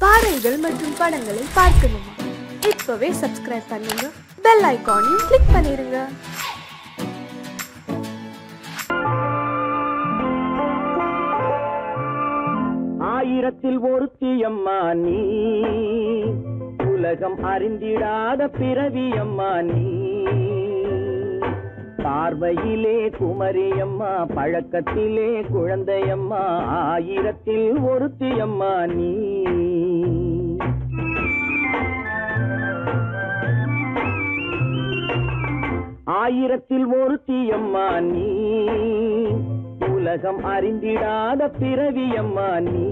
பாடல்கள் மற்றும் படங்களை பார்க்கணுமா? இப்பவே சப்ஸ்கிரைப் பண்ணுங்க, பெல் ஐகானையும் கிளிக் பண்ணிருங்க. ஆயிரத்தில் ஒருத்தியம்மா நீ, உலகம் அறிந்திடாத பிறவியம்மா நீ. பார்வையிலே குமரியம்மா, பழக்கத்திலே குழந்தையம்மா, ஆயிரத்தில் ஒருத்தியம்மா நீ. ஆயிரத்தில் ஒருத்தியம்மா நீ, உலகம் அறிந்திடாத பிறவியம்மா நீ.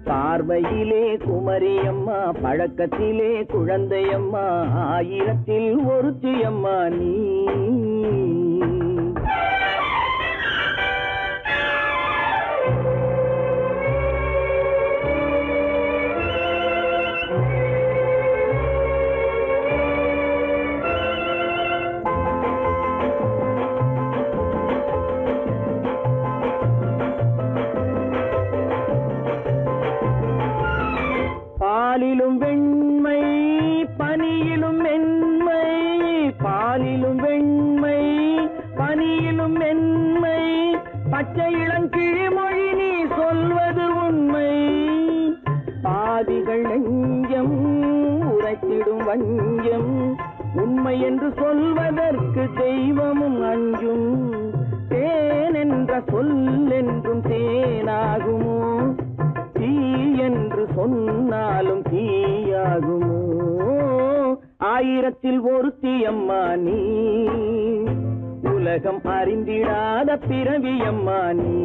பார்வையிலே குமரியம்மா, பழக்கத்திலே குழந்தையம்மா, ஆயிரத்தில் ஒருத்தியம்மா நீ. பாலிலும் வெண்மை, பனியிலும் மென்மை, பாலிலும் வெண்மை, பனியிலும் மென்மை, பச்சை இளங்கிழிமொழி நீ சொல்வது உண்மை. பாதிகள் நெஞ்சம் உரைத்திடும் வஞ்சம், உண்மை என்று சொல்வதற்கு தெய்வமும் அஞ்சும். தேன் என்ற சொல் என்றும் தேனாகுமோ, தீ என்று சொன்னாலும் தீயாகுமோ. ஆயிரத்தில் ஒருத்தியம்மா நீ, உலகம் அறிந்திடாத பிறவியம்மா நீ.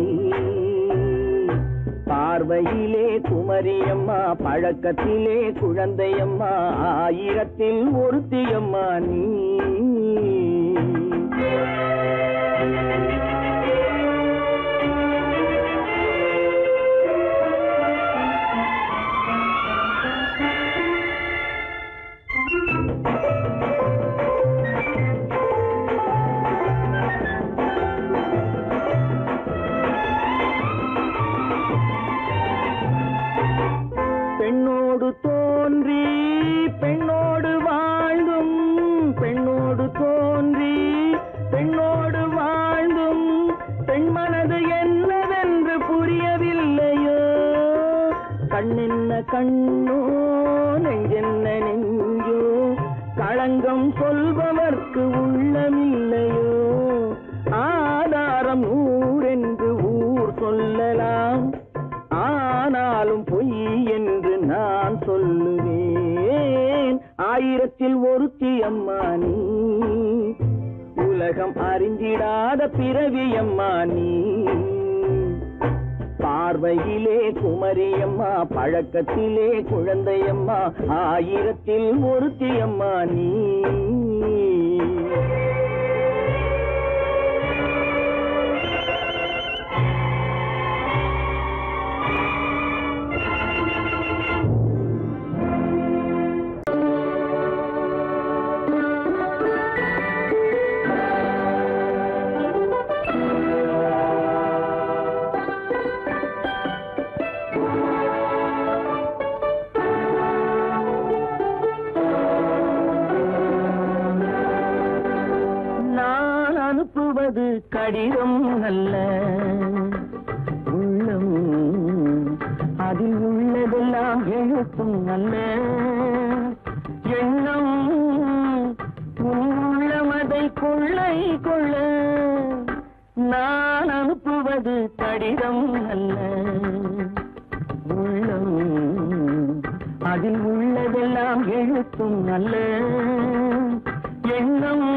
பார்வையிலே குமரியம்மா, பழக்கத்திலே குழந்தையம்மா, ஆயிரத்தில் ஒருத்தியம்மா நீ. பெண்ணோடு தோன்றி பெண்ணோடு வாழ்ந்தும், பெண்ணோடு தோன்றி பெண்ணோடு வாழ்ந்தும், பெண் மனது என்னவென்று புரியவில்லையோ. கண்ணென்ன கண்ணோ, நெஞ்சென்ன நெஞ்சோ, களங்கம் சொல்பவர்க்கு உள்ளமில்லையோ. ஆதாரம் ஊரென்று ஊர் சொல்லலாம், ஆனாலும் பொய் என்று நான் சொல்லுவேன். ஆயிரத்தில் ஒருத்தியம்மா நீ, உலகம் அறிந்திடாத பிறவியம்மா நீ. பார்வையிலே குமரியம்மா, பழக்கத்திலே குழந்தையம்மா, ஆயிரத்தில் ஒருத்தியம்மா நீ. அனுப்புவது கடிதம் அல்ல, உள்ளம் அதில் உள்ளதெல்லாம் எழுத்தும் அல்ல. எண்ணம் உள்ளமதை கொள்ளை கொள்ள. நான் அனுப்புவது கடிதம் அல்ல, உள்ளம் அதில் உள்ளதெல்லாம் எழுத்தும் அல்ல. எண்ணம்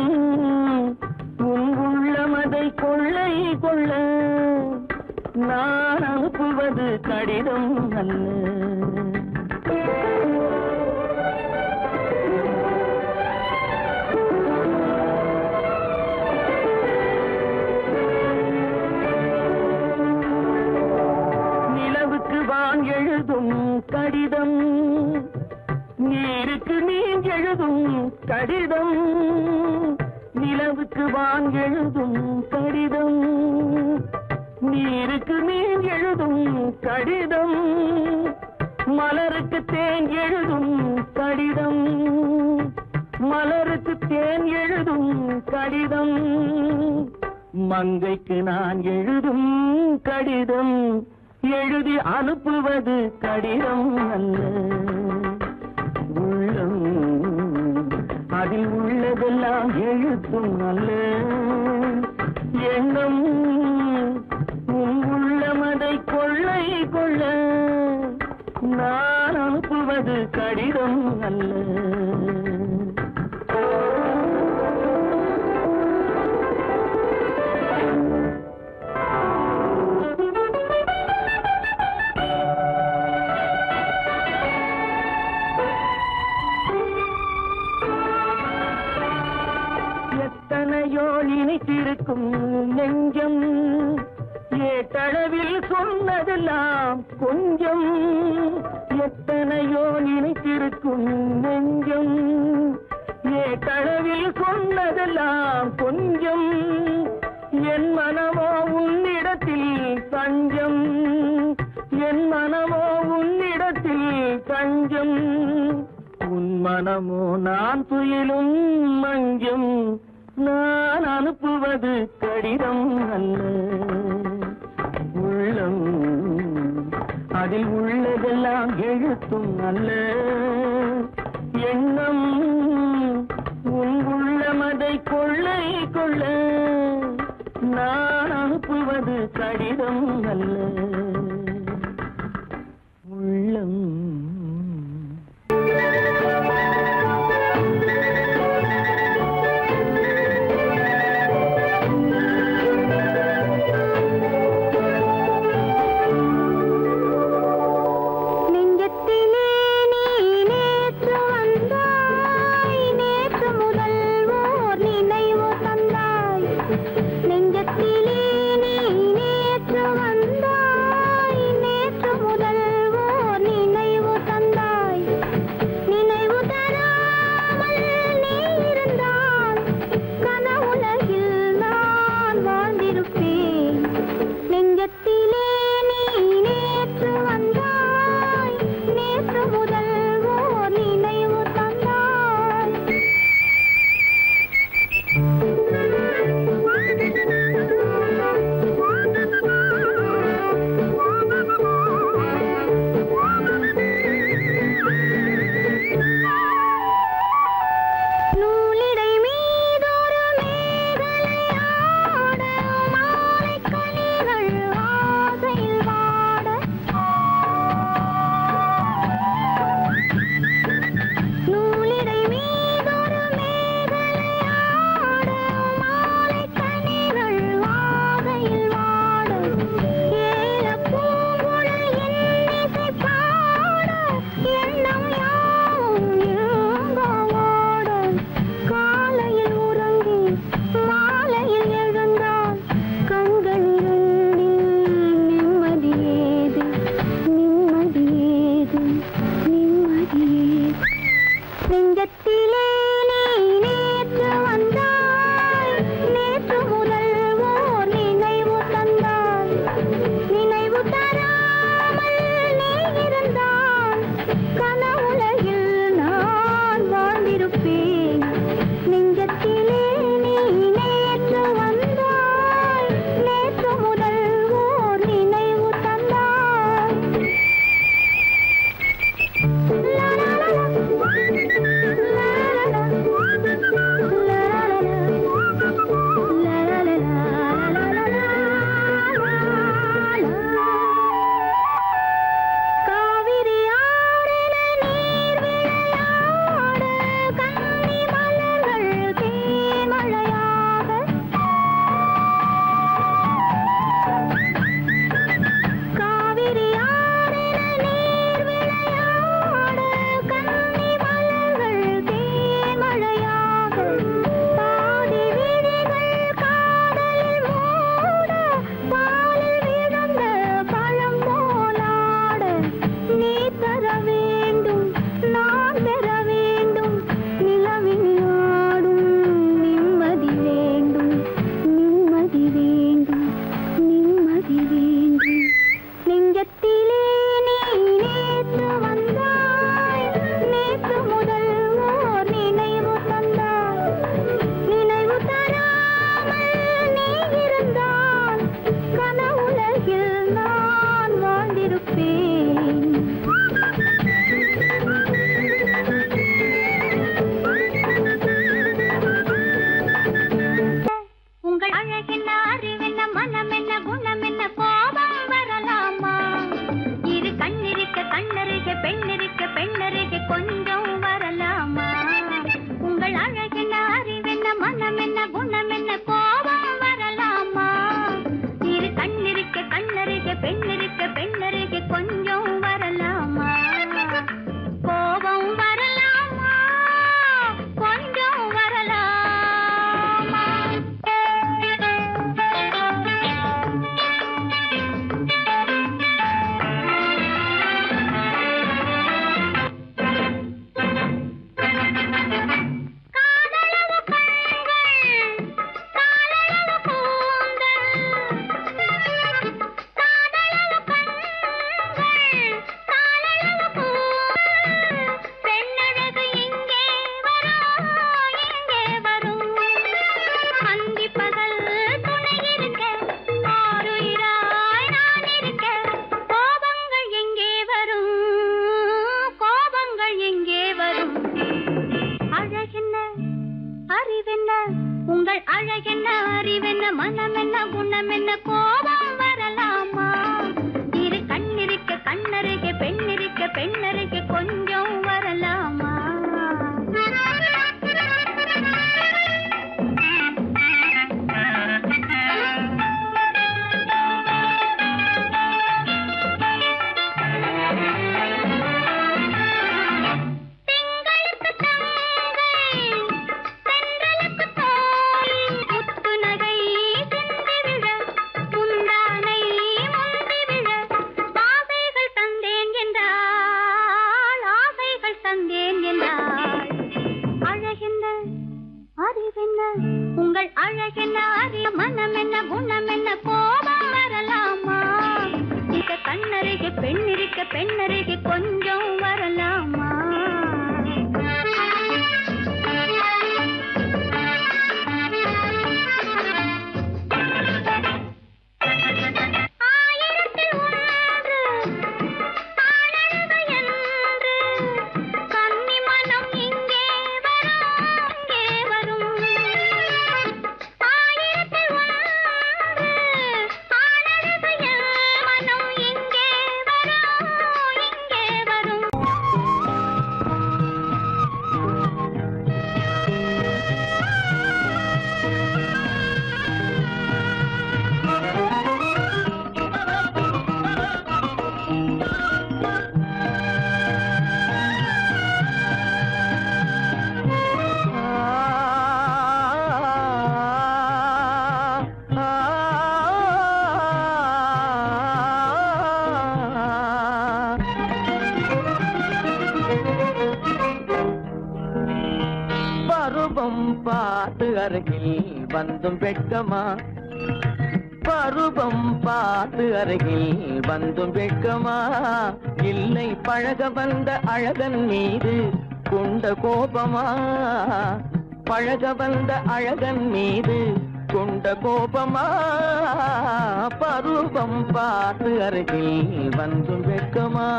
உள்ளமதை கொள்ளை கொள்ள. நான் அனுப்புவது கடிதம் அல்ல. நிலவுக்கு வான் எழுதும் கடிதம், நீருக்கு நீர் எழுதும் கடிதம். நிலவுக்கு வான் எழுதும் கடிதம், நீருக்கு நீர் எழுதும் கடிதம். மலருக்கு தேன் எழுதும் கடிதம், மலருக்கு தேன் எழுதும் கடிதம், மங்கைக்கு நான் எழுதும் கடிதம், எழுதி அனுப்புவது கடிதம் அல்ல. உள்ளம் அதில் உள்ளதெல்லாம் எழுத்தும் அல்ல. எண்ணம் உன் உள்ளமதை கொள்ளை கொள்ள, நான் அனுப்புவது கடிதம் அல்ல. எத்தனையோ நினைத்திருக்கும் நெஞ்சம், ஏட்டளவில் சொன்னதெல்லாம் கொஞ்சம். எத்தனையோ நினைத்திருக்கும் நெஞ்சம், ஏட்டளவில் சொன்னதெல்லாம் கொஞ்சம். என் மனமோ உன்னிடத்தில் தஞ்சம், என் மனமோ உன்னிடத்தில் தஞ்சம். உன் மனமோ நான் துயிலும் மஞ்சம், நான் அனுப்புவது கடிதம் அல்ல. உள்ளம் அதில் உள்ளதெல்லாம் எழுத்தும் அல்ல. எண்ணம் உன் உள்ளமதை கொள்ளை கொள்ள, நான் அனுப்புவது கடிதம் அல்ல. உள்ளம் நெஞ்சத்திலே நீ நேற்று வந்தாய், பெண்ணருகே கொஞ்சம் வரலாமா? உங்கள் அழகென்ன அறிய மனம் என்ன குணம் என்ன கோபம் வரலாமா? இந்த கண்ணருகே பெண்ணருகே கொஞ்சம் வரலாமா? பார்த்து அருகில் வந்தும் வெட்கமா? பருவம் பார்த்து அருகில் வந்தும் வெட்கமா? இல்லை பழக வந்த அழகன் மீது கொண்ட கோபமா? பழக வந்த அழகன் மீது கொண்ட கோபமா? பருவம் பார்த்து அருகில் வந்தும் வெட்கமா?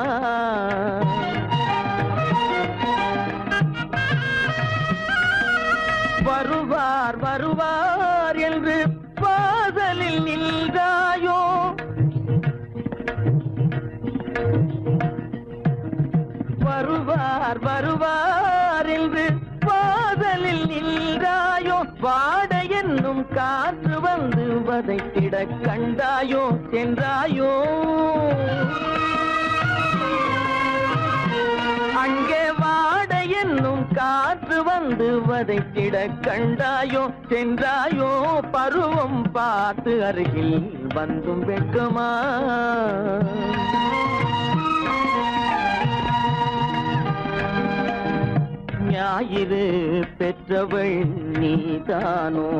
வருவார் வருவார் என்று வாசலில் நின்றாயோ? வருவார் வருவார் என்று வாசலில் நின்றாயோ? வாட என்னும் காற்று வந்து வதைத்திட கண்டாயோ சென்றாயோ? அங்கே வாட என்னும் காற்று வந்து வதைத்திட கண்டாயோ சென்றாயோ? பருவம் பார்த்து அருகில் வந்தும் வெட்கமா? ஞாயிறு பெற்றவள் நீதானோ?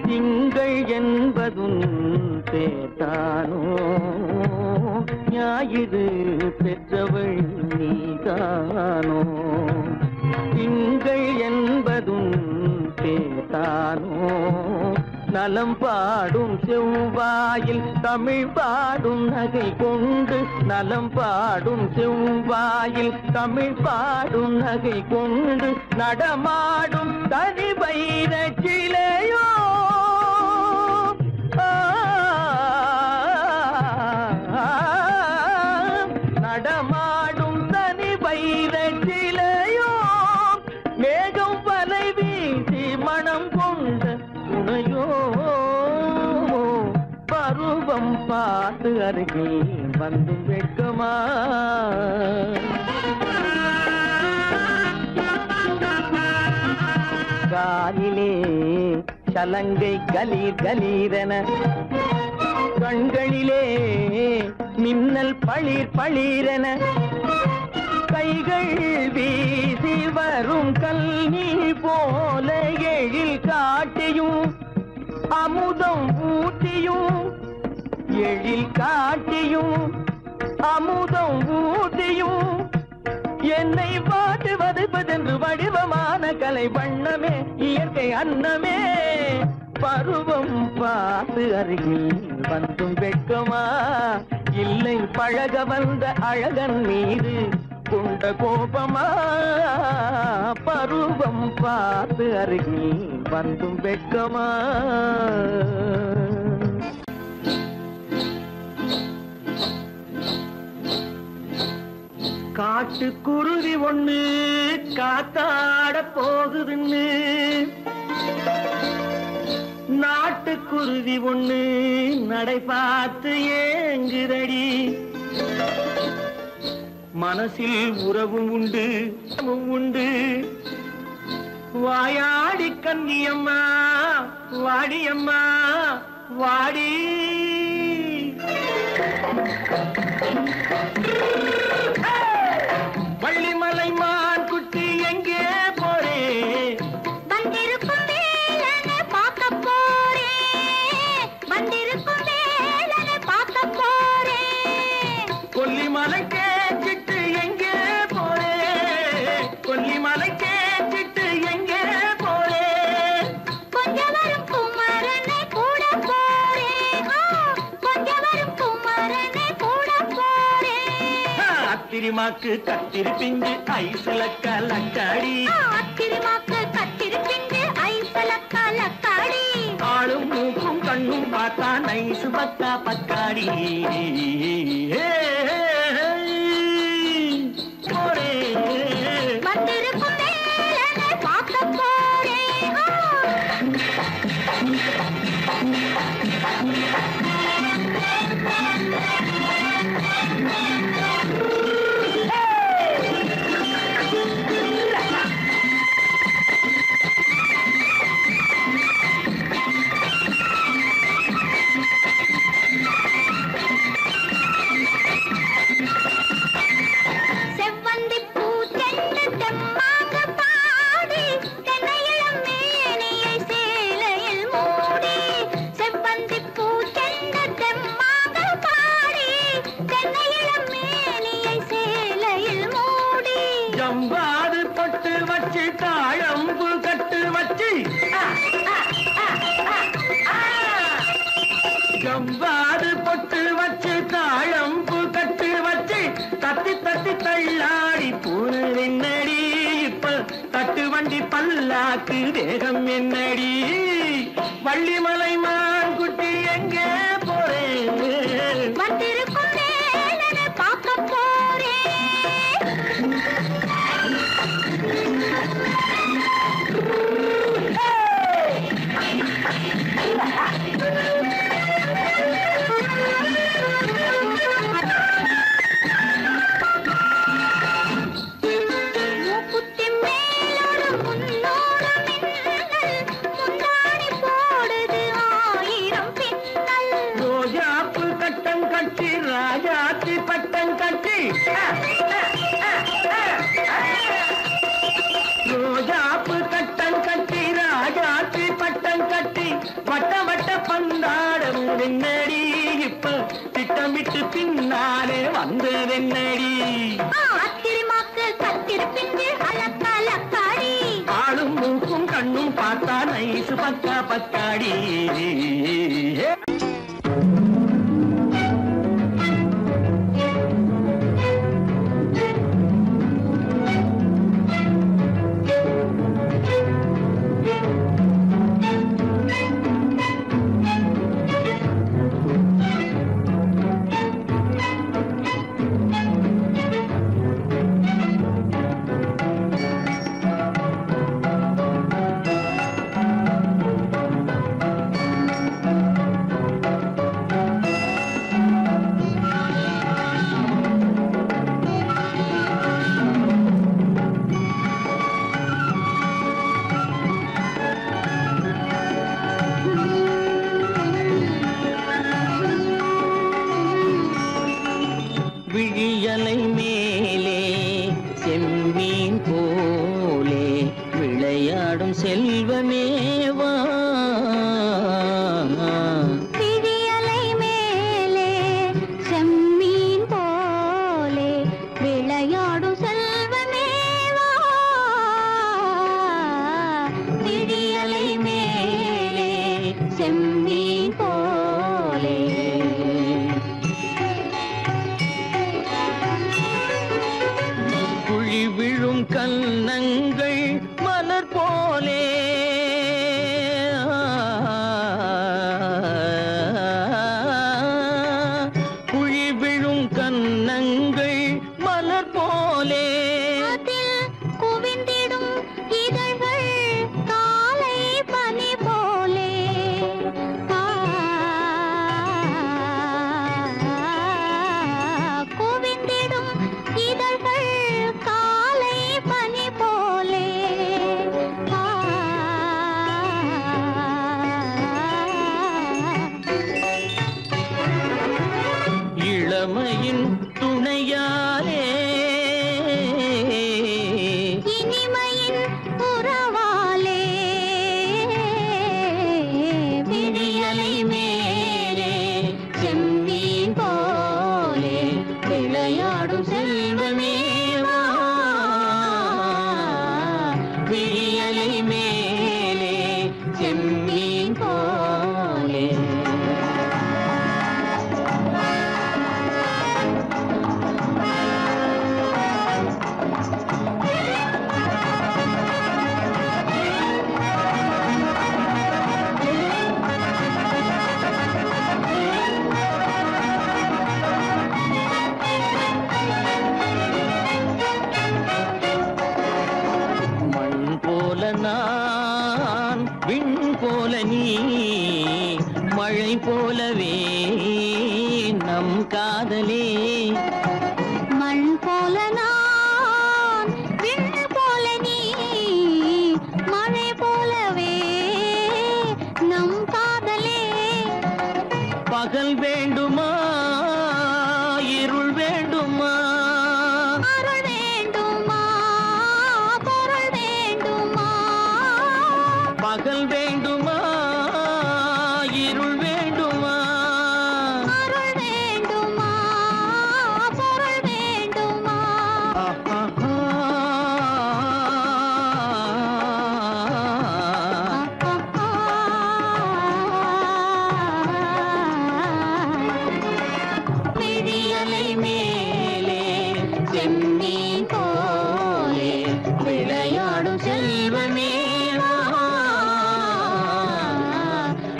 திங்கள் என்பதும் பேத்தானோ? ஞாயிறு பெற்றவள் நீதானோ? திங்கள் என்பதும் பேத்தானோ? நலம் பாடும் செவ்வாயில் தமிழ் பாடும் நகை கொண்டு, நலம் பாடும் செவ்வாயில் தமிழ் பாடும் நகை கொண்டு நடமாடும் தனி வைர சிலையோ? நடமாடும் தனி வைர சிலையோ? மேகம் வலை வீசி மனம் கொண்ட துணையோ? பருவம் பார்த்து அருகில் வந்தும் வெட்கமா? காலிலே சலங்கை கலீர் கலீரென, கண்களிலே மின்னல் பளிர் பளிரென, கைகள் வீசி வரும் கல்வி போல எழில் காட்டியும் அமுதம் ஊட்டியும், எழில் காட்டியும் அமுதம் ஊட்டியும் என்னை பாட்டு வதைப்பதென்று வடிவமான கலை வண்ணமே இயற்கை அன்னமே. பருவம் பார்த்து அருகில் வந்தும் வெட்கமா? இல்லை பழக வந்த அழகன் மீது கொண்ட கோபமா? பருவம் பார்த்து அருகில் வந்தும் வெட்கமா? காட்டுக்குருவி ஒண்ணு காத்தாட போகுதுன்னு நாட்டுக்குருவி ஒண்ணு நடை பார்த்து ஏங்குதடி மனசில் உறவும் உண்டு உண்டு வாயாடி கன்னியம்மா வாடியம்மா வாடி வள்ளிமலை மான் குட்டி எங்கே போறே வந்திருக்கும் வேலனை பார்க்க போறேன் வந்திருக்கும் வேலனை பார்க்க போறேன் கொல்லிமலை கேட்டுட்டு எங்கே போறே கொல்லிமலை கேட்டுட்டு எங்கே போறே கொஞ்சம் வரும் குமரனை கூட போறேன் கொஞ்சம் வரும் குமரனை கூட போறேன் அத்திரிமாக்கு கத்திரி பிஞ்சு ஐசுல கலக்காடி அத்திரிமாக்கு கத்திரி பிஞ்சு ஐசுல கலக்காடி ஆளும் மூக்கும் கண்ணும் பார்த்தா நைசு பக்கா பக்காடி போரே வந்திருக்கும் வேலனை பார்க்க போறேன் செவ்வந்தி பூ தென்று தெம்மாக பாடி தென்னையிளம் மேனியை சேலையில் மூடி செவ்வந்தி பூ தென்று தெம்மாக பாடி தென்னையிளம் மேனியை சேலையில் மூடி ஜம்பாது பொட்டு வச்சு தாழம்பு கட்டு வச்சு ஜம்பாது பொட்டு வச்சு தாழம்பு கட்டு வச்சு தட்டி தட்டி தள்ளாடி பூனு என்னடி இப்ப தட்டு வண்டி பல்லாக்கு தேகம் என்னடி வள்ளிமலை மான் குட்டி எங்கே போறேன் வந்திருக்கும் வேலனை பார்க்க போறேன் மூக்குத்தி மேலோடு முன்னோடு மின்னல் முந்தாணி போடுது ஆயிரம் பின்னல் ரோஜாப்பு கட்டம் கட்டி ராஜாத்தி பட்டம் கட்டி ரோஜாப்பு கட்டம் கட்டி ராஜாத்தி பட்டம் கட்டி வட்ட வட்ட பந்தாடம் என்னடி இப்ப திட்டமிட்டு பின்னாலே வந்ததென்னடி அத்திரிமாக்கு கத்திரி பிஞ்சு அலக்காடி ஆளும் மூக்கும் கண்ணும் பார்த்தா நைசு பக்கா பக்காடி விழியலை மேலே செம்மீன் போலே விளையாடும் செல்வமேவா விழியலை மேலே செம்மீன் போலே விளையாடும் செல்வமேவா விழியலை மேலே செம்மீன் போலே குழி விழும் கன்னங்கள் மலர் போலே குழி விழும் கன்னங்கள் மலர் போலே விளையாடும் செல்வமேவா விழியலை மேலே செம்மீன் போலே நான் விண் போல நீ மழை போலவே நம் காதலே மண் போல நான் விண் போல நீ மழை போலவே நம் காதலே பகல் வேண்டுமா இருள் வேண்டுமா அருள் வேண்டுமா பொருள் வேண்டுமா பகல் வேண்டுமா இருள் வேண்டுமா அருள் வேண்டுமா பொருள் வேண்டுமா விழியலை மேலே செம்மீன் போலே விளையாடும் செல்வமேவா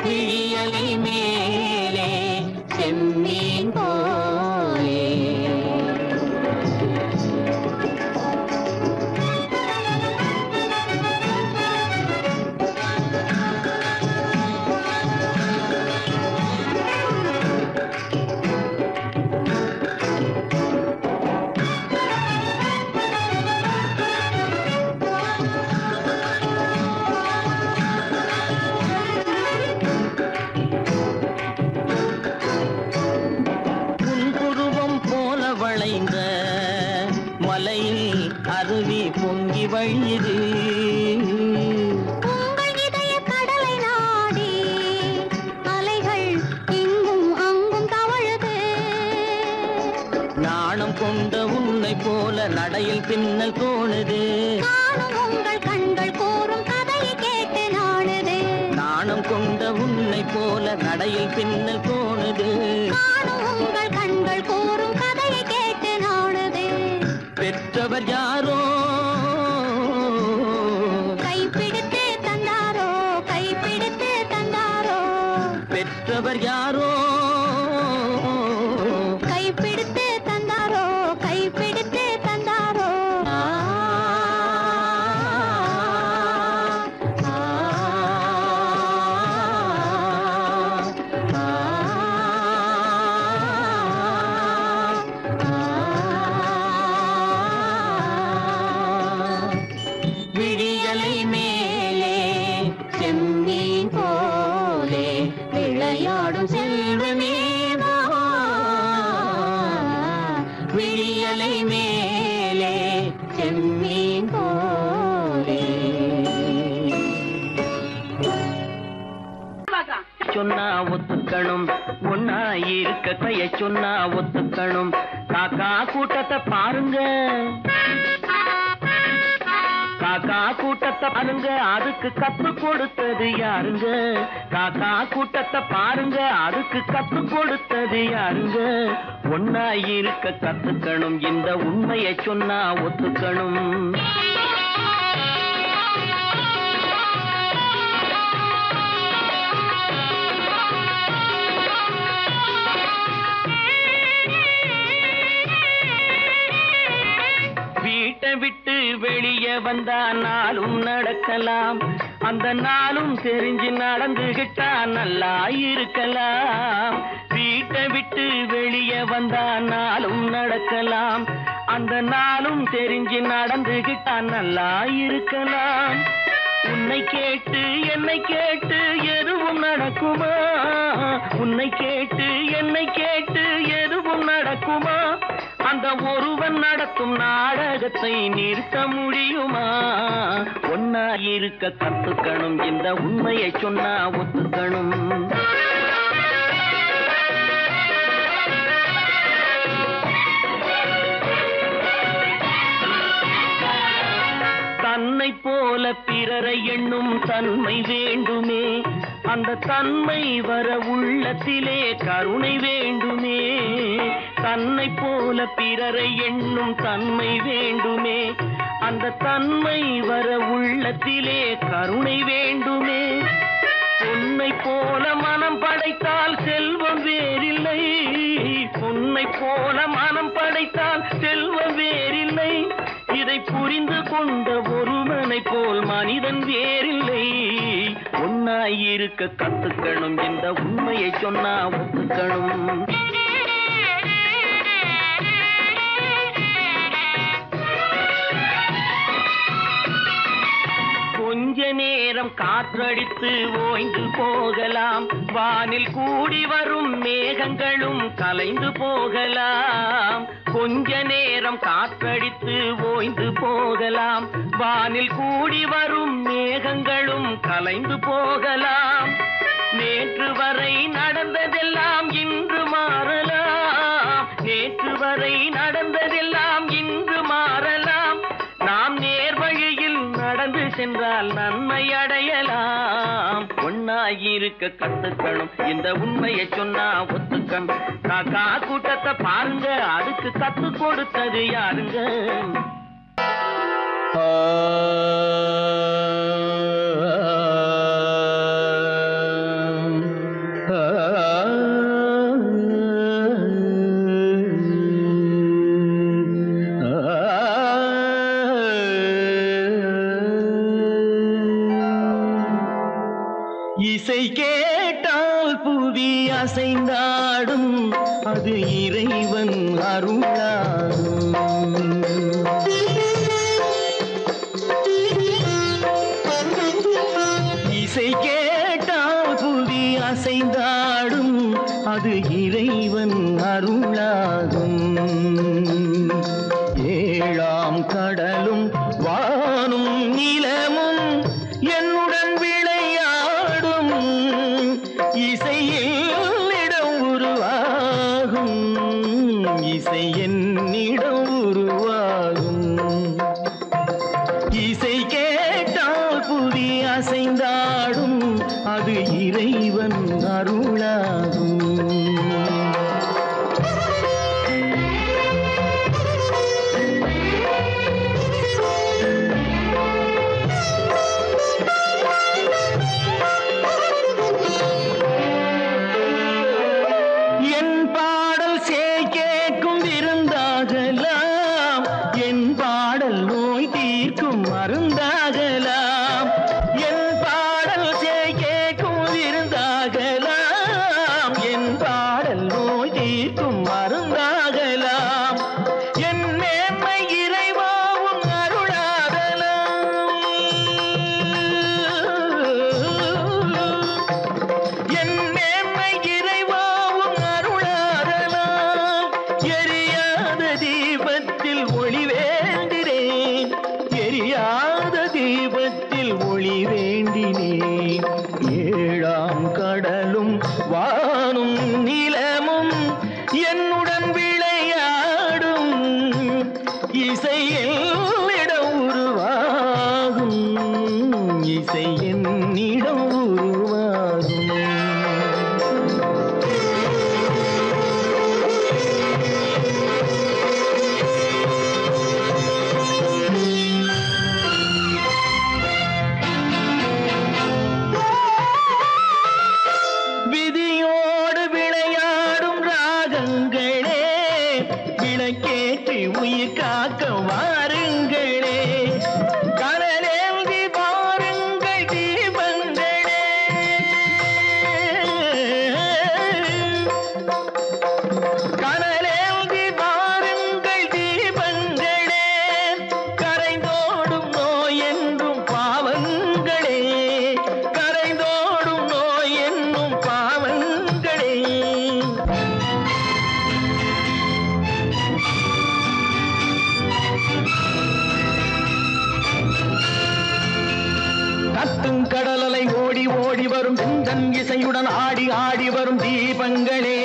விழியலை மேலே செம்மீன் போலே புன்புருவம் போல வளைந்த மலையில் அருவி பொங்கி வழியுது உங்கள் இதய கடலை நாடி அலைகள் இங்கும் அங்கும் தவழுது நாணம் கொண்ட உன்னை போல நடையில் பின்னல் தோணுது காணும் உங்கள் கண்கள் கூறும் கதையை கேட்டு நாடுது நாணம் கொண்ட உன்னை போல நடையில் பின்னல் தோணுது காணும் உங்கள் கண்கள் கூறும் கதையை கேட்டு நாடுது பெற்றவர் யாரோ கைப்பிடித்து தந்தாரோ கைப்பிடித்து தந்தாரோ பெற்றவர் யாரோ கைப்பிடித்து தந்தாரோ கைப்பிடித்து தந்தாரோ விழியலை மேலே செம்மீன் போலே விளையாடும் செல்வமேவா விழியலை மேலே செம்மீன் போலே சொன்னா ஒத்துக்கணும் ஒன்னா இருக்க கைய சொன்னா ஒத்துக்கணும் காக்கா கூட்டத்தை பாருங்க காக்கா கூட்டத்தை பாருங்க அதுக்கு கத்து கொடுத்தது யாருங்க காக்கா கூட்டத்தை பாருங்க அதுக்கு கத்து கொடுத்தது யாருங்க ஒன்னா இருக்க கத்துக்கணும் இந்த உண்மையை சொன்னா ஒத்துக்கணும் வீட்டை விட்டு வெளியே வந்தா நாளும் நடக்கலாம் அந்த நாளும் தெரிஞ்சு நடந்துகிட்டா நல்லா இருக்கலாம் வீட்டை விட்டு வெளியே வந்தா நாளும் நடக்கலாம் அந்த நாளும் தெரிஞ்சு நடந்துகிட்டா நல்லா இருக்கலாம் உன்னை கேட்டு என்னை கேட்டு எதுவும் நடக்குமா உன்னை கேட்டு என்னை கேட்டு எதுவும் நடக்குமா அந்த ஒருவன் நடத்தும் நாடகத்தை நிறுத்த முடியுமா ஒன்னா இருக்க கத்துக்கணும் இந்த உண்மையை சொன்னா ஒத்துக்கணும் போல பிறரை எண்ணும் தன்மை வேண்டுமே, அந்த தன்மை வர உள்ளத்திலே கருணை வேண்டுமே. தன்னை போல பிறரை எண்ணும் தன்மை வேண்டுமே, அந்த தன்மை வர உள்ளத்திலே கருணை வேண்டுமே. பொன்னை போல மனம் படைத்தால் செல்வம் வேறில்லை, பொன்னை போல மனம் படைத்தால் செல்வம் வேறில்லை. இதை புரிந்து கொண்ட ஒருவனை போல் மனிதன் வேறில்லை. ஒன்னாயிருக்க கத்துக்கணும், இந்த உண்மையை சொன்னா ஒத்துக்கணும். கொஞ்ச நேரம் காற்றடித்து ஓய்ந்து போகலாம், வானில் கூடி வரும் மேகங்களும் கலைந்து போகலாம். கொஞ்ச நேரம் காற்றடித்து ஓய்ந்து போகலாம், வானில் கூடி வரும் மேகங்களும் கலைந்து போகலாம். நேற்று வரை நடந்ததெல்லாம் இன்று மாறலாம், நேற்று வரை நடந்ததெல்லாம் இன்று மாறலாம். நாம் நேர்வழியில் நடந்து சென்றால் நன்மை அடையலாம். ஒன்னாயிருக்க கத்துக்கணும், இந்த உண்மையை சொன்னா ஒத்துக்கணும். காக்கா கூட்டத்தை பாருங்க, அதுக்கு கத்து கொடுத்தது யாருங்க? இசை கேட்டால் புவி அசைந்தாடும், அது இறைவன் அருளாகும். இசை கேட்டால் புவி அசைந்தாடும், அது இறைவன் அருளாகும். ஏழாம் கடலும் வானும் நிலமும் என்னுடன் விளையாடும், இசையில் இடம் உருவாகும், இசை என்னிடம் உருவாகும். இசை கேட்டால் புவி அசைந்தாடும், அது இறைவன் அருளாகும். மருந்தாகலாம், என் பாடல் கேட்கும் விருந்தாகலாம், என் பாடல் நோய் தீர்க்கும் மருந்தாகலாம். என் மேன்மை இறைவாவும் அருளாகலாம், என் மேன்மை இறைவாவும் அருளாகலாம். எரியாத தீபத்தில் ஒளி வேண்டினேன், எரியாத தீபத்தில் ஒளி வேண்டினேன். ஏழாம் கடலும் வானும் நிலமும் என்னுடன் விளையாடும், இசையில் இடம் உருவாகும், இசை என்னிடம் உருவாகும். விதியோடு விளையாடும் ராகங்களே, விளக்கேற்றி உயிர் காக்க வாருங்களே. கடலேந்தி வாருங்கள் தீபங்களே, கடலேந்தி வாருங்கள் தீபங்களே. கரைந்தோடும் நோய் என்றும் பாவங்களே, கரைந்தோடும் நோய் என்னும் பாவங்களே. கத்தும் கடலலை ஓடி ஓடி வரும் செந்தன் இசையுடன் ஆடி ஆடி வரும் தீபங்களே.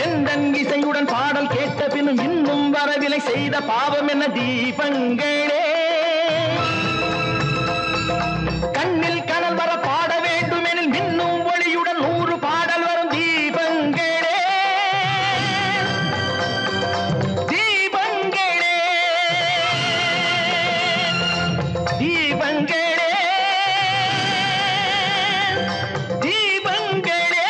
எந்தன் இசையுடன் பாடல் கேட்ட பின்னும் இன்னும் வரவில்லை செய்த பாவம் என்ன தீபங்களே கண்ணில் கனல் வர பாட வேண்டும் எனில் மின்னும் ஒளியுடன் 100 பாடல் வரும் தீபங்களே தீபங்களே தீபங்களே தீபங்களே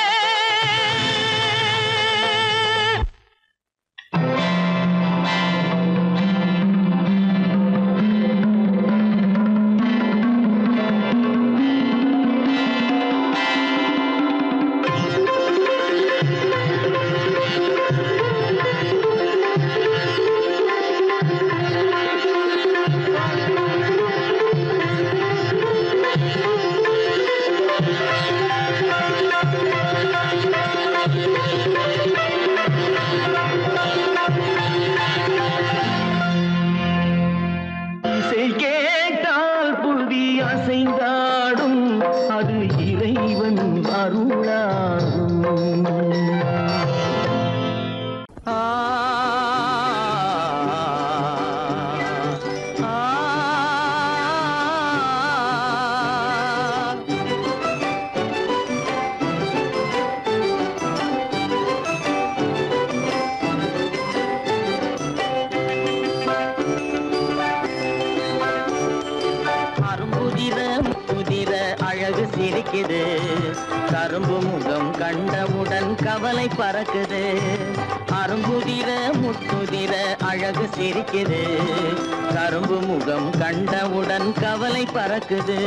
இசை கேட்டால் புவி அசைந்தாடும் அது இறைவன் அருளாகும் ஆ புதிர அழகு சிரிக்குது கரும்பு முகம் கண்டவுடன் கவலை பறக்குது அரும்புதிர முத்துதிர அழகு சிரிக்குது கரும்பு முகம் கண்டவுடன் கவலை பறக்குது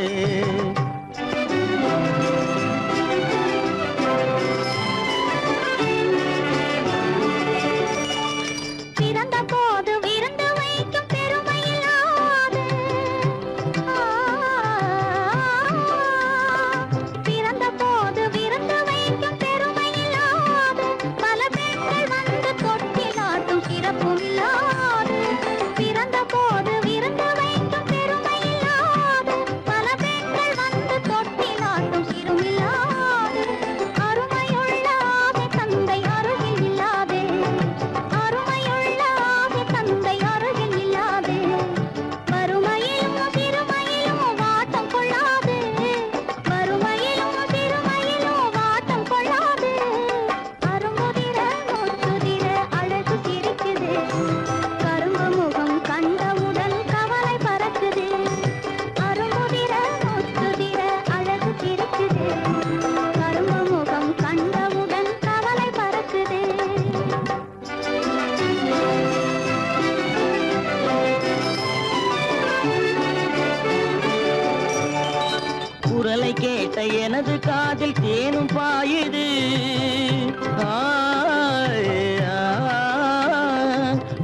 குரலை கேட்ட எனது காதில் தேனும் பாயுது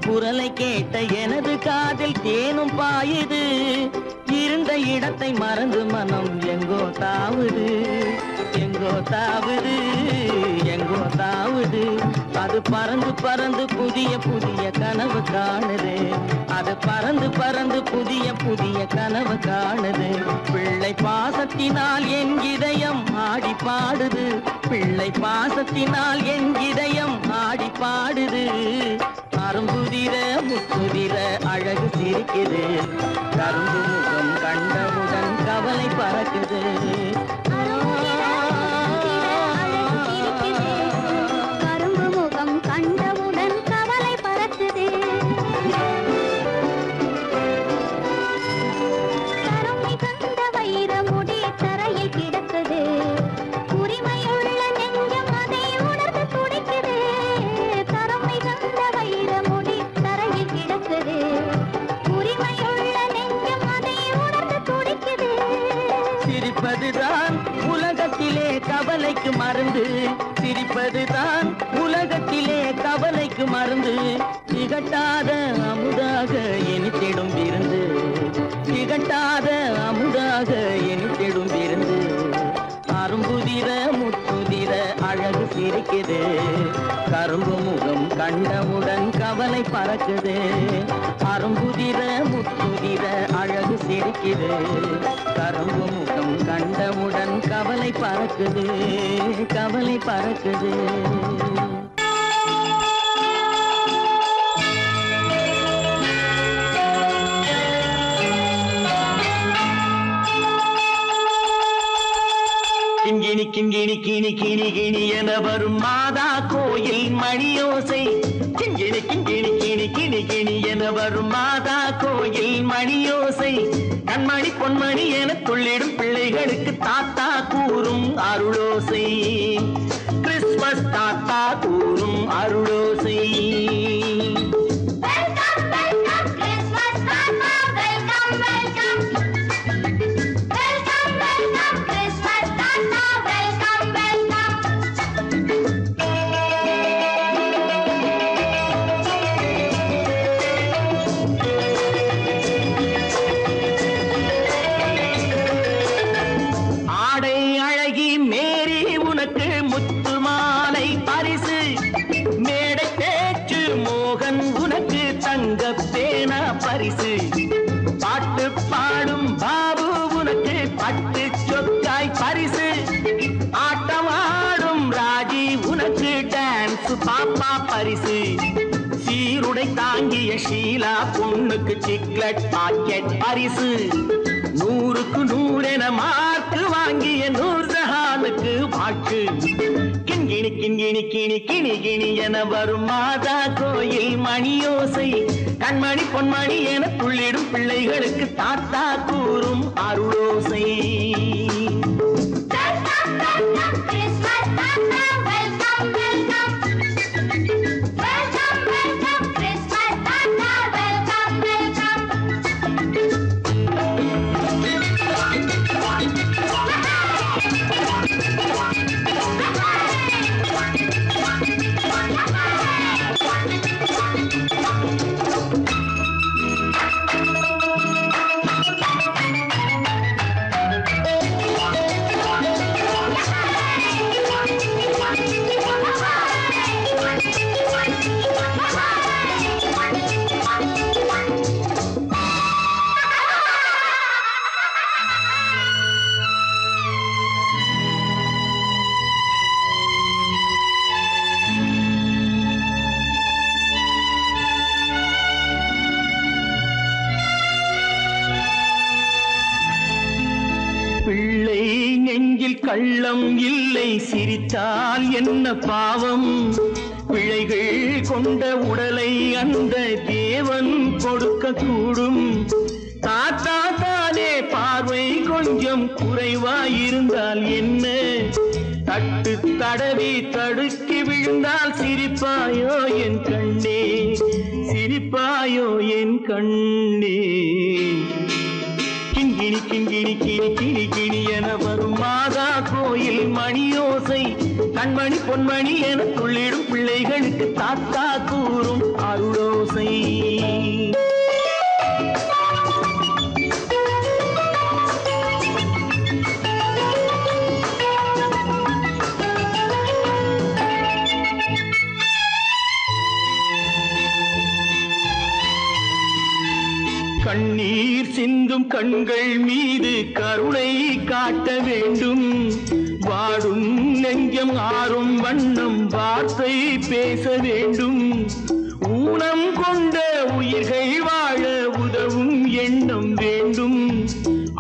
குரலை கேட்ட எனது காதில் தேனும் பாயுது இருந்த இடத்தை மறந்து மனம் எங்கோ தாவுது எங்கோ தாவுது எங்கோ தாவுது அது பறந்து பறந்து புதிய புதிய கனவு காணுது அது பறந்து பறந்து புதிய புதிய கனவு காணுது பிள்ளை பாசத்தினால் என் இதயம் ஆடி பாடுது பிள்ளை பாசத்தினால் என் இதயம் ஆடி பாடுது அரும்புதிர முத்துதிர அழகு சிரிக்குது கரும்பு முகம் கண்டவுடன் கவலை பறக்குது கரும்பு முகம் கண்டவுடன் கவலை பறக்குது கருமை கண்ட வைரமுடி தரையில் கிடக்குது உரிமையுள்ள நெஞ்சம் அதை உணர்ந்து துடிக்குது கருமை கண்ட வைரமுடி தரையில் கிடக்குது உரிமையுள்ள நெஞ்சம் அதை உணர்ந்து துடிக்குது சிரிப்பதுதான் உலகத்திலே கவலைக்கு மருந்து சிரிப்பதுதான் உலகத்திலே கவலைக்கு மருந்து திகட்டாத அமுதாக இனித்திடும் விருந்து திகட்டாத அமுதாக இனித்திடும் விருந்து அரும்புதிர முத்துதிர அழகு சிரிக்குது கரும்பு முகம் கண்டவுடன் கவலை பறக்குது அரும்புதிர முத்துதிர அழகு சிரிக்குது கரும்பு முகம் கண்டவுடன் கவலை பறக்குது கவலை பறக்குது கிணி கிணி என வரும் மாதா கோயில் மணியோசை கிங்கிணி கிங்கிணி கிணி கிணி கிணி என வரும் மாதா கோயில் மணியோசை கண்மணி பொன்மணி என துள்ளிடும் பிள்ளைகளுக்கு தாத்தா கூறும் அருளோசை கிறிஸ்மஸ் தாத்தா கூறும் அருளோசை பாட்டு பாடும் பாபு உனக்கு பட்டு சொக்காய் பரிசு ஆட்டமாடும் ராஜி உனக்கு டான்ஸ் பாப்பா பரிசு சீருடை தாங்கிய ஷீலா பொண்ணுக்கு சிக்லெட் பாக்கெட் பரிசு 100க்கு 100 என மார்க்கு வாங்கிய நூர்ஜஹானுக்கு வாழ்த்து கிண்கிணி கிண்கிணி கிணி கிணி கிணி என வரும் மாதா கோயில் மணியோசை கண்மணி பொன்மணி என துள்ளிடும் பிள்ளைகளுக்கு தாத்தா கூறும் அருளோசை கள்ளம் இல்லை சிரித்தால் என்ன பாவம் பிழைகள் கொண்ட உடலை அந்த தேவன் கொடுக்க கூடும் தாத்தா தானே பார்வை கொஞ்சம் குறைவாயிருந்தால் என்ன தட்டு தடவி தடுக்கி விழுந்தால் சிரிப்பாயோ என் கண்ணே சிரிப்பாயோ என் கண்ணே கிண்கிணி கிண்கிணி கிணி கிணி கிணி என வரும் மாதா கோயில் மணியோசை கண்மணி பொன்மணி என துள்ளிடும் பிள்ளைகளுக்கு தாத்தா கூறும் அருளோசை கண்ணீர் சிந்தும் கண்கள் மீது கருணை காட்ட வேண்டும் வாடும் நெஞ்சம் ஆறும் வண்ணம் வார்த்தை பேச வேண்டும் ஊனம் கொண்ட உயிர்கள் வாழ உதவும் எண்ணம் வேண்டும்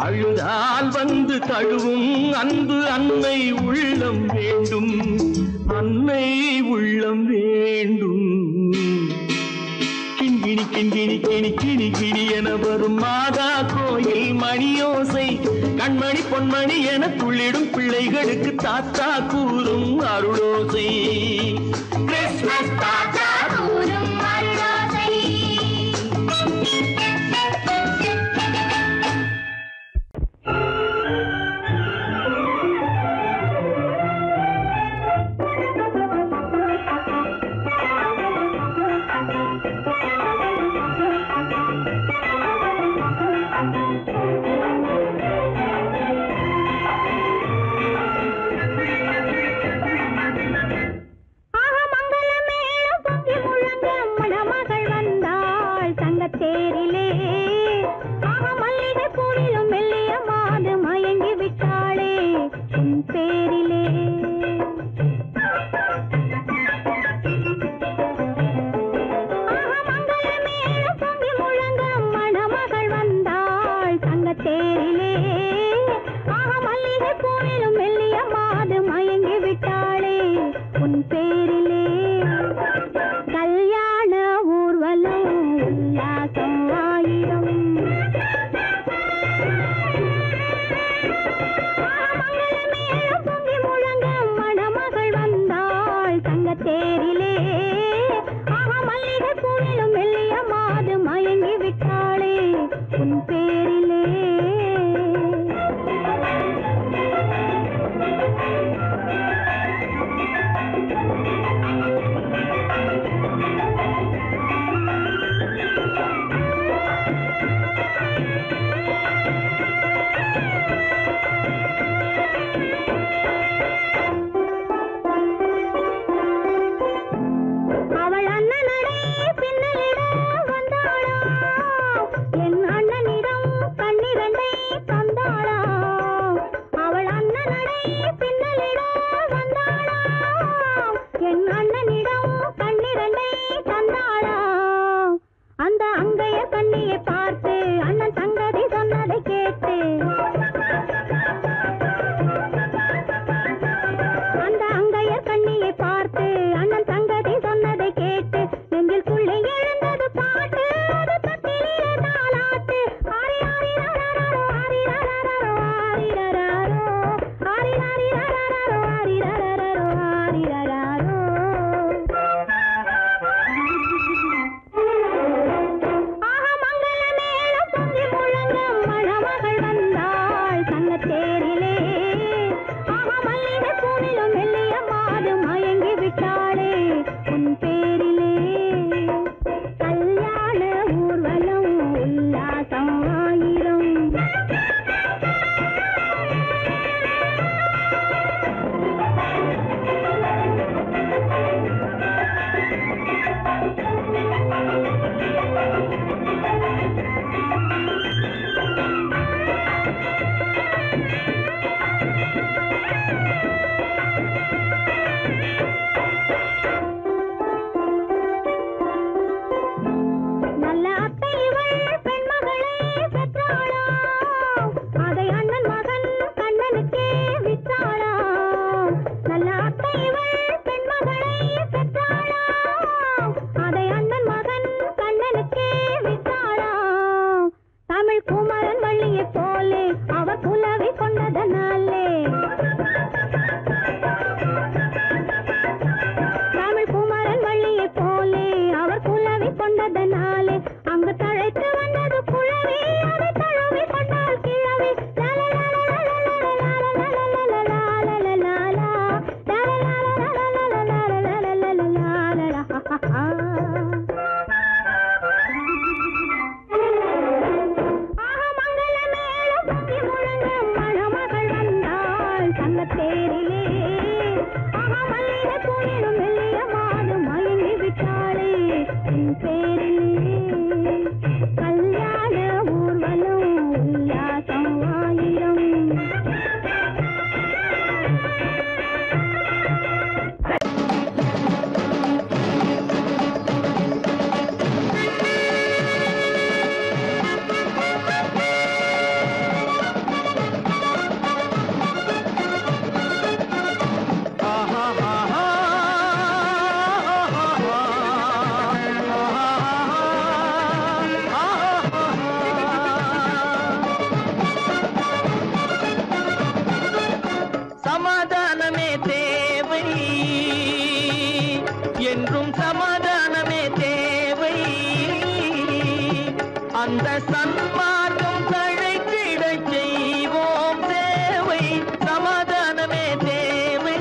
அழுதால் வந்து தழுவும் அன்பு அன்னை உள்ளம் வேண்டும் அன்னை உள்ளம் வேண்டும் கிண்கிணி கிண்கிணி கிணி கிணி கிணி என வரும் மாதா கோயில் மணியோசை கண்மணி பொன்மணி என துள்ளிடும் பிள்ளைகளுக்கு தாத்தா கூறும் அருளோசை கிறிஸ்மஸ் தாத்தா கூறும் அருளோசை ஆஹா உன் பேரிலே. அவள் அண்ணனடே பின்னலிட வந்தாளா, என் அண்ணனிடம் கண்ணிரண்டை தந்தாளா. அவள் அண்ணனடே பின்னலிட வந்தாளா, என் அண்ணனிடம் கண்ணிரண்டை தந்தாளா. அந்த அங்கைய கண்ணியை பார்த்து அண்ணன் சங்கதி சொன்னதை கேட்டு, அந்த அங்கையர் கண்ணியை பார்த்து அண்ணன் சங்கதி சொன்னதை கேட்டு, நெஞ்சில் துள்ளி எழுந்தது பாட்டு, அது தட்டிலே தாலாட்டு. ஆரி ஆரி ரரரரோ, ஆரி ரரரரோ, ஆரி ரரரோ, ஆரி ஆரி ரரரரோ, ஆரி ரரரரோ, ஆரி ரரரோ. ஆஹா மங்கள மேளம் பொங்கி முழங்க மணமகள் வந்தாள் சங்கத்தேரிலே. ஆஹா மல்லிகை பூவிலும் மெல்லிய மாது மயங்கி விட்டாளே உன் பேரிலே. கல்யாண ஊர்வலம் உல்லாசம் ஆயிரம். நல்ல அத்தை இவள் பெண்மகளை பெற்றாளா, அதை அண்ணன் மகன் கண்ணனுக்கே விற்றாளா. நல்ல அத்தை இவள் பெண்மகளை பெற்றாளா, அதை அண்ணன் மகன் கண்ணனுக்கே விற்றாளா. தமிழ் குமரன் வள்ளியைப் போலே அவர் புலவி கொண்டதனாலே, தமிழ் குமரன் வள்ளியைப் போலே அவர் புலவி கொண்டதனாலே, அங்கு தழைத்து வந்தது புலவி, அதை தழுவி கொண்டால் கிழவி. ஆஹா மங்கள மேளம் பொங்கி முழங்க மணமகள் வந்தாள் சங்கத்தேரிலே. ஆஹா மல்லிகை பூவிலும் மெல்லிய மாது மயங்கி விட்டாளே உன் பேரிலே. கல்யாண ஊர்வலம் உல்லாசம் ஆயிரம். சமாதானமே தேவை என்றும் சமாதானமே தேவை. அந்த சன்மார்க்கம் தழைத்திடச் செய்வோம் சேவை. சமாதானமே தேவை.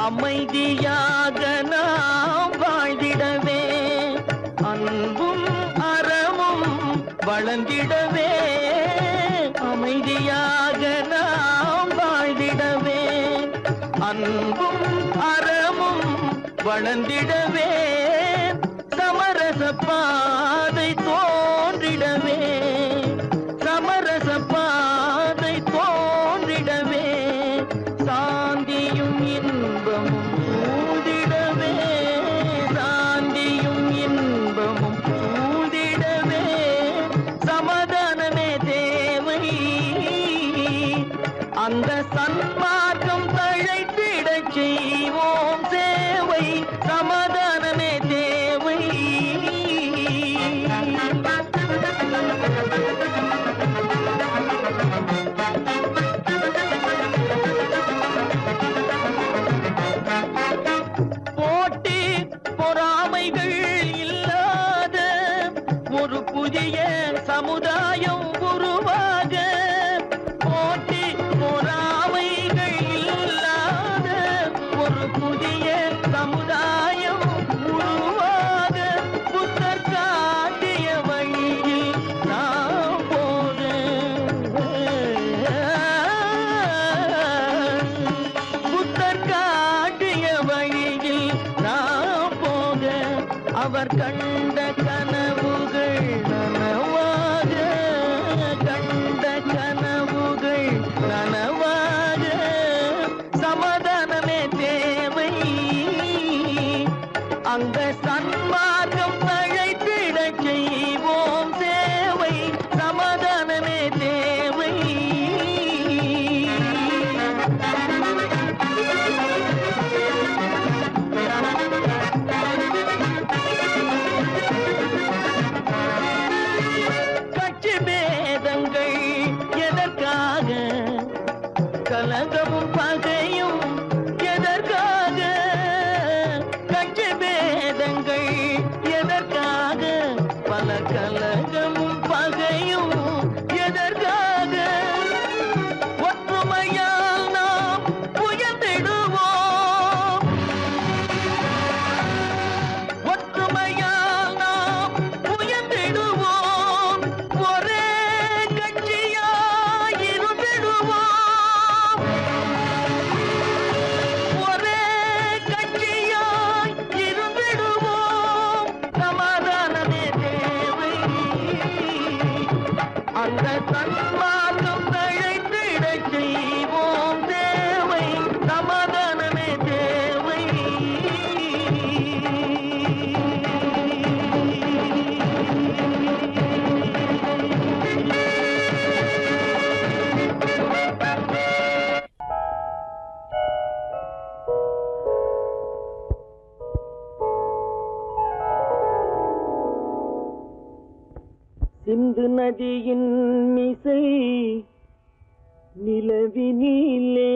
அமைதியாக நாம் வாழ்ந்திடவே, அன்பும் அறமும் வளர்ந்திடவே. அமைதியாக நாம் வாழ்ந்திடவே, அன்பும் அறமும் வளர்ந்திடவே. சமரச பாதை தோன்றிடவே, சமரச பாதை தோன்றிடவே. சாந்தியும் இன்பமும் சூழ்ந்திடவே, சாந்தியும் இன்பமும் சூழ்ந்திடவே. சமாதானமே தேவை. அந்த சன்மார்க்கம் தழைத்திடச் செய்வோம் சேவை. சமாதானமே தேவை. சமுதாயம் உருவாக போட்டி பொறாமைகள் இல்லாத ஒரு புதிய சமுதாயம் உருவாக புத்தர் காட்டிய வழியில் நாம் போக புத்தர் காட்டிய வழியில் நாம் போக அவர் கண்ட கனவுகள் நனவாக கண்ட கனவுகள் நனவாக சமாதானமே தேவை அங்க சன்மார்க்கம் தழைத்திட செய்வோம் சேவை சமாதானமே தேவை கட்சி பேதங்கள் எதற்காக கலகமும் பகையும் எதற்காக கட்சி பேதங்கள் எதற்காக பல கலகமும் பகையும் எதற்காக ஒற்றுமையால் நாம் உயர்ந்திடுவோம் ஒற்றுமையால் நாம் உயர்ந்திடுவோம் ஒரே கட்சியாய் இருந்திடுவோம் ஒரே கட்சியாய் இருந்திடுவோம் சமாதானமே தேவை அந்த சன்மார்க்கம் தழைத்திட செய்வோம் தேவை சமாதானமே தேவை சிந்து நதியின் மிசை நிலவினிலே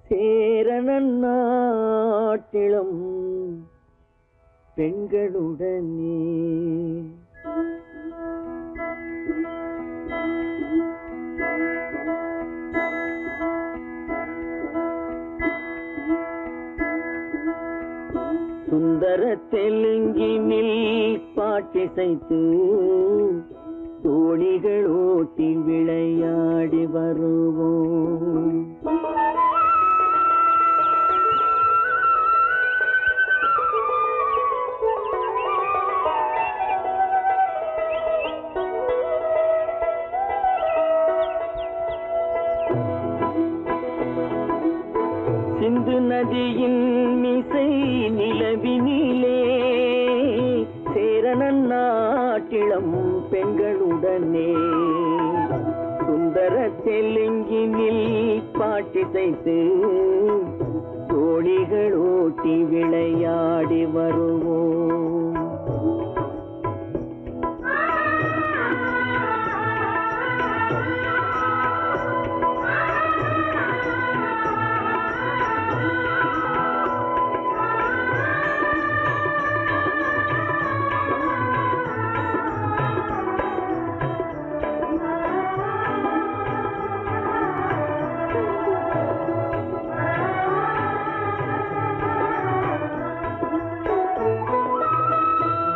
சேரணன் நாட்டிளம் பெண்களுடனே சுந்தர தெலுங்கினில் பாட்டிசைத்து தோணிகள் ஓட்டி விளையாடி வருவோம் சிந்து நதியின் மிசை நிலவினிலே சேரணன் நாட்டிளம் பெண்களுடனே சுந்தர தெலுங்கினில் பாட்டிசைத்து தோணிகள் ஓட்டி விளையாடி வருவோம்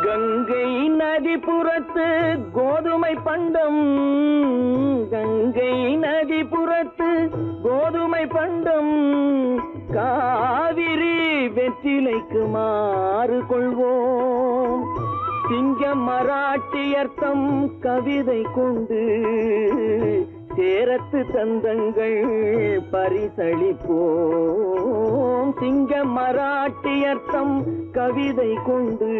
கங்கை நதிபுறத்து கோதுமை பண்டம் கங்கை நதிபுறத்து கோதுமை பண்டம் காவிரி வெற்றிலைக்கு மாறு கொள்வோம் சிங்கம் மராட்டியர்த்தம் கவிதை கொண்டு சேரத்து தந்தங்கள் பரிசளிப்போம் சிங்கம் மராட்டியர்த்தம் கவிதை கொண்டு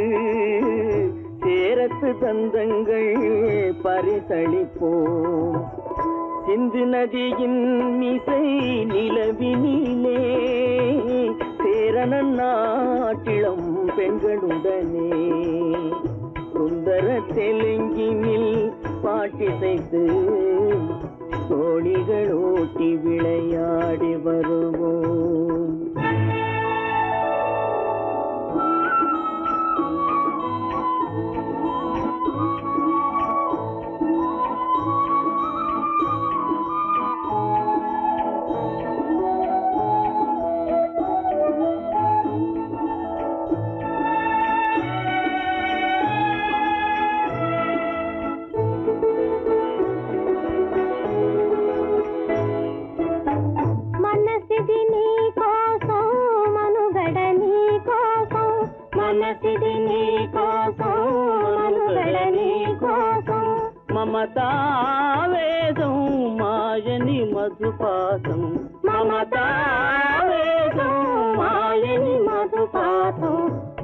சேரத்து தந்தங்கள் பரிசளிப்போம் சிந்து நதியின் மிசை நிலவினிலே சேரணன் நாட்டிளம் பெண்களுடனே சுந்தர தெலுங்கினில் பாட்டிசைத்து தோணிகள் ஓட்டி விளையாடி வருவோம் మమతావేదం మాయని మధుపాతం మమతావేదం మాయని మధుపాతం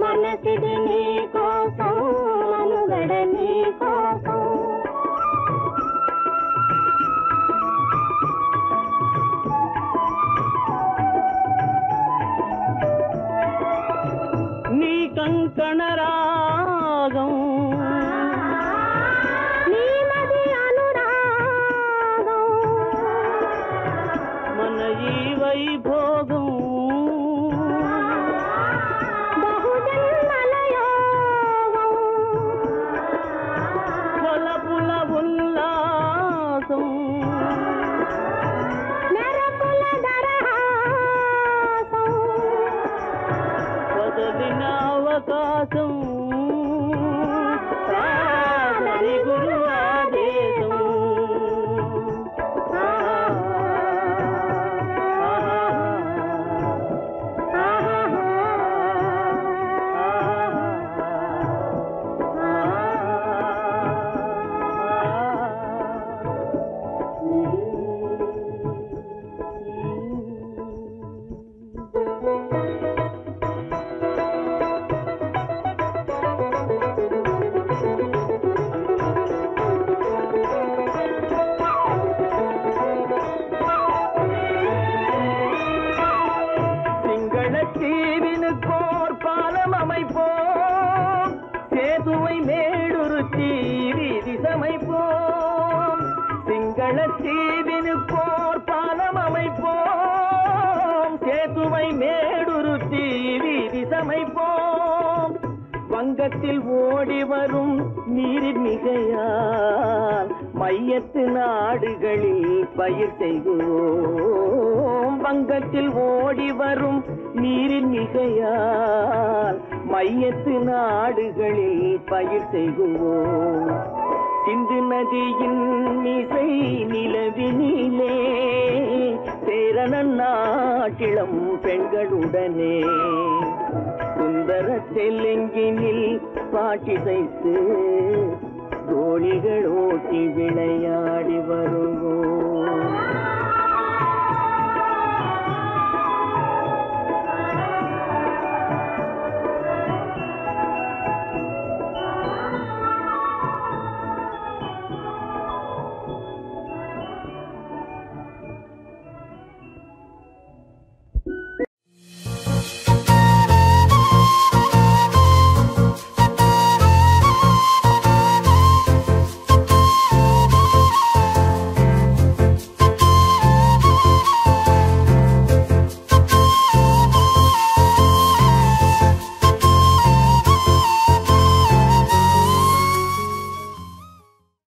మనసిది నీ కోసం మనుగడ నీ కోసం నీ కంకణ రాగం నీ మది అనురాగం మన ఈ వైభోగం బహుజన్మల యోగం కొలపుల ఉల్లాసం మెరపుల దరహాసం వదలిన అవకాశం సాగని గురు ఆదేశం தீவினுக்கோர் பாலம் அமைப்போம் சேதுவை மேடுருத்தி வீதி சமைப்போம் சிங்கள தீவினுக்கோர் பாலம் அமைப்போம் சேதுவை மேடுருத்தி வீதி சமைப்போம் வங்கத்தில் ஓடி வரும் நீரின் மிகையால் மையத்து நாடுகளில் பயிர் செய்கிறோம் வங்கத்தில் ஓடி வரும் நீரின் மிகையால் மையத்து நாடுகளில் பயிர் செய்கிறோம் சிந்து நதியின் மிசை நிலவினிலே சேரண நாட்டிளம் பெண்களுடனே சுந்தர தெலுங்கினில் பாட்டிசைத்து தோழிகள் ஓட்டி விளையாடி வருவோம்